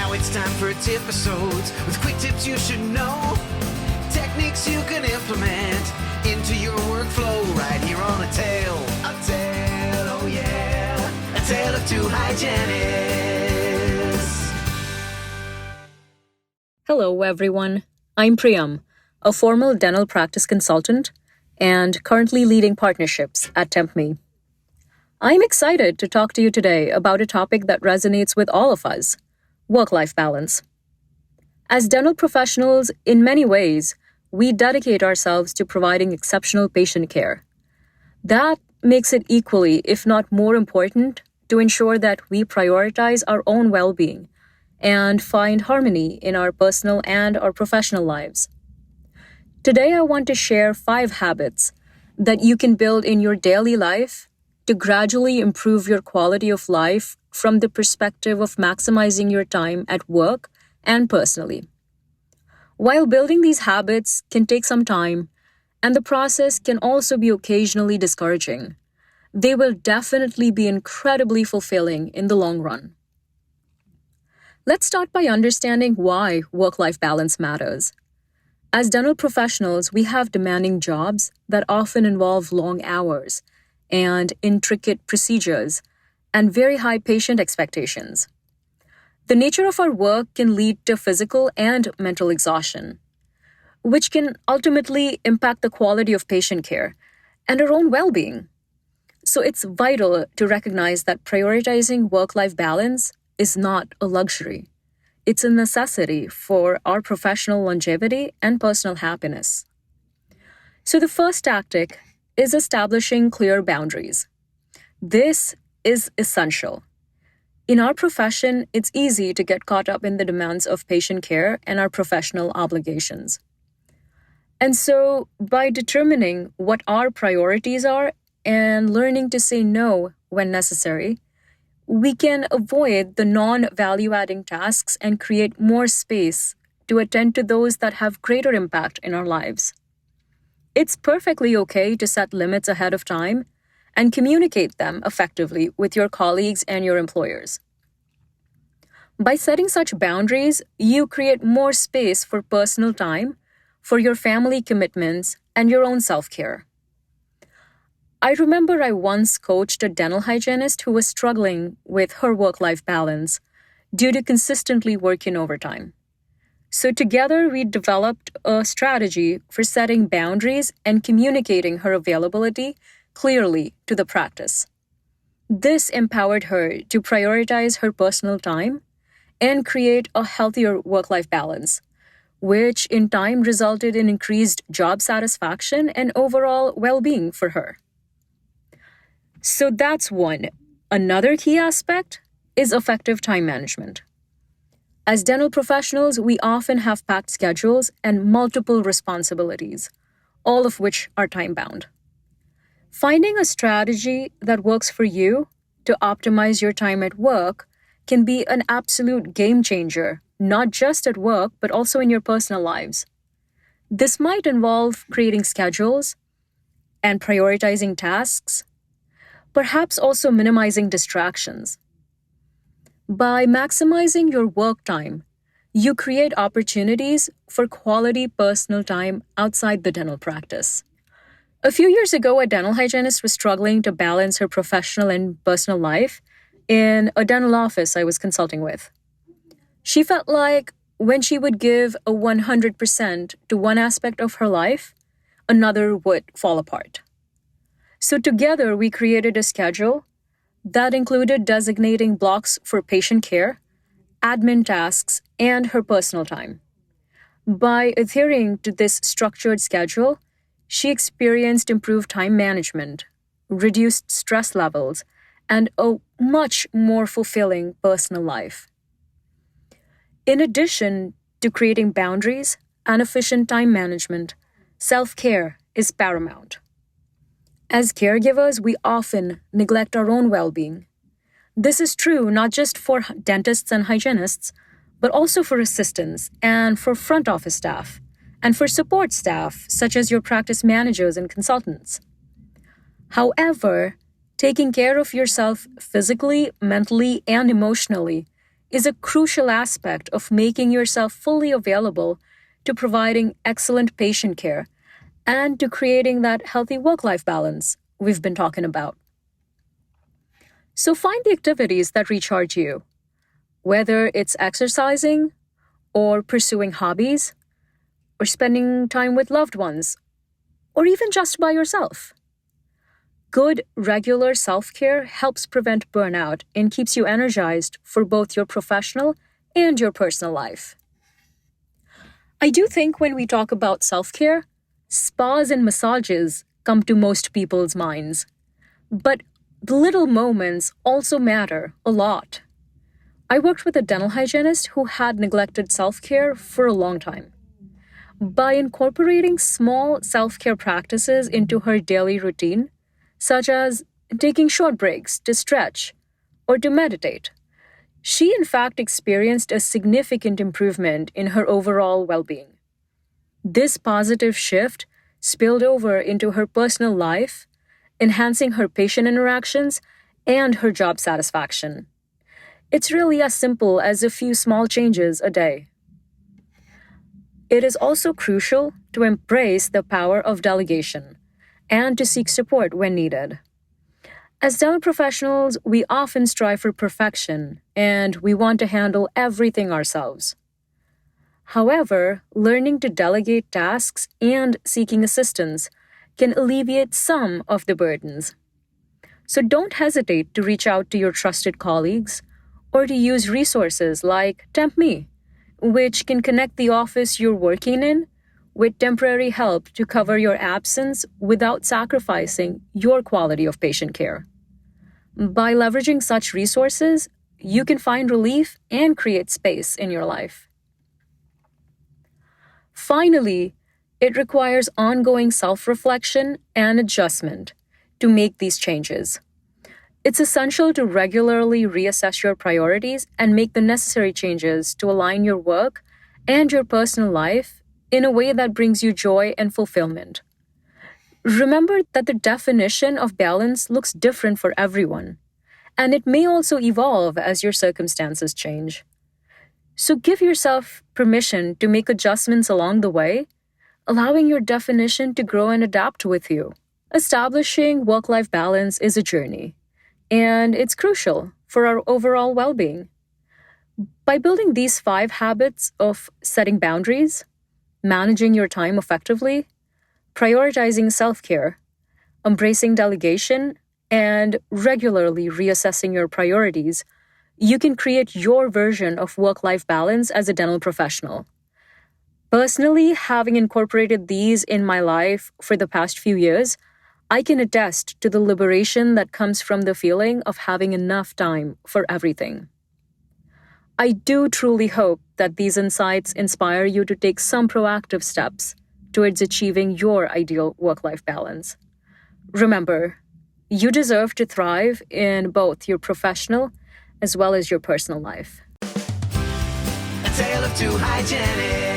Now it's time for TIPisodes with quick tips you should know. Techniques you can implement into your workflow right here on A Tale, oh yeah, A Tale of Two Hygienists. Hello, everyone. I'm Priyam, a former dental practice consultant and currently leading partnerships at TempMe. I'm excited to talk to you today about a topic that resonates with all of us: work-life balance. As dental professionals, in many ways, we dedicate ourselves to providing exceptional patient care. That makes it equally, if not more important, to ensure that we prioritize our own well-being and find harmony in our personal and our professional lives. Today, I want to share 5 habits that you can build in your daily life to gradually improve your quality of life from the perspective of maximizing your time at work and personally. While building these habits can take some time, and the process can also be occasionally discouraging, they will definitely be incredibly fulfilling in the long run. Let's start by understanding why work-life balance matters. As dental professionals, we have demanding jobs that often involve long hours and intricate procedures and very high patient expectations. The nature of our work can lead to physical and mental exhaustion, which can ultimately impact the quality of patient care and our own well-being. So it's vital to recognize that prioritizing work-life balance is not a luxury. It's a necessity for our professional longevity and personal happiness. So the first tactic is establishing clear boundaries. This is essential. In our profession, it's easy to get caught up in the demands of patient care and our professional obligations. And so, by determining what our priorities are and learning to say no when necessary, we can avoid the non-value-adding tasks and create more space to attend to those that have greater impact in our lives. It's perfectly okay to set limits ahead of time and communicate them effectively with your colleagues and your employers. By setting such boundaries, you create more space for personal time, for your family commitments, and your own self-care. I remember I once coached a dental hygienist who was struggling with her work-life balance due to consistently working overtime. So together, we developed a strategy for setting boundaries and communicating her availability clearly to the practice. This empowered her to prioritize her personal time and create a healthier work-life balance, which in time resulted in increased job satisfaction and overall well-being for her. So that's one. Another key aspect is effective time management. As dental professionals, we often have packed schedules and multiple responsibilities, all of which are time-bound. Finding a strategy that works for you to optimize your time at work can be an absolute game changer, not just at work, but also in your personal lives. This might involve creating schedules and prioritizing tasks, perhaps also minimizing distractions. By maximizing your work time, you create opportunities for quality personal time outside the dental practice. A few years ago, a dental hygienist was struggling to balance her professional and personal life in a dental office I was consulting with. She felt like when she would give a 100% to one aspect of her life, another would fall apart. So together, we created a schedule that included designating blocks for patient care, admin tasks, and her personal time. By adhering to this structured schedule, she experienced improved time management, reduced stress levels, and a much more fulfilling personal life. In addition to creating boundaries and efficient time management, self-care is paramount. As caregivers, we often neglect our own well-being. This is true not just for dentists and hygienists, but also for assistants and for front office staff, and for support staff such as your practice managers and consultants. However, taking care of yourself physically, mentally, and emotionally is a crucial aspect of making yourself fully available to providing excellent patient care and to creating that healthy work-life balance we've been talking about. So find the activities that recharge you, whether it's exercising or pursuing hobbies or spending time with loved ones or even just by yourself. Good, regular self-care helps prevent burnout and keeps you energized for both your professional and your personal life. I do think when we talk about self-care, spas and massages come to most people's minds. But the little moments also matter a lot. I worked with a dental hygienist who had neglected self-care for a long time. By incorporating small self-care practices into her daily routine, such as taking short breaks to stretch or to meditate, she in fact experienced a significant improvement in her overall well-being. This positive shift spilled over into her personal life, enhancing her patient interactions and her job satisfaction. It's really as simple as a few small changes a day. It is also crucial to embrace the power of delegation and to seek support when needed. As dental professionals, we often strive for perfection and we want to handle everything ourselves. However, learning to delegate tasks and seeking assistance can alleviate some of the burdens. So don't hesitate to reach out to your trusted colleagues or to use resources like TempMe, which can connect the office you're working in with temporary help to cover your absence without sacrificing your quality of patient care. By leveraging such resources, you can find relief and create space in your life. Finally, it requires ongoing self-reflection and adjustment to make these changes. It's essential to regularly reassess your priorities and make the necessary changes to align your work and your personal life in a way that brings you joy and fulfillment. Remember that the definition of balance looks different for everyone, and it may also evolve as your circumstances change. So give yourself permission to make adjustments along the way, allowing your definition to grow and adapt with you. Establishing work-life balance is a journey, and it's crucial for our overall well-being. By building these 5 habits of setting boundaries, managing your time effectively, prioritizing self-care, embracing delegation, and regularly reassessing your priorities, you can create your version of work-life balance as a dental professional. Personally, having incorporated these in my life for the past few years, I can attest to the liberation that comes from the feeling of having enough time for everything. I do truly hope that these insights inspire you to take some proactive steps towards achieving your ideal work-life balance. Remember, you deserve to thrive in both your professional as well as your personal life. A tale of two hygienists.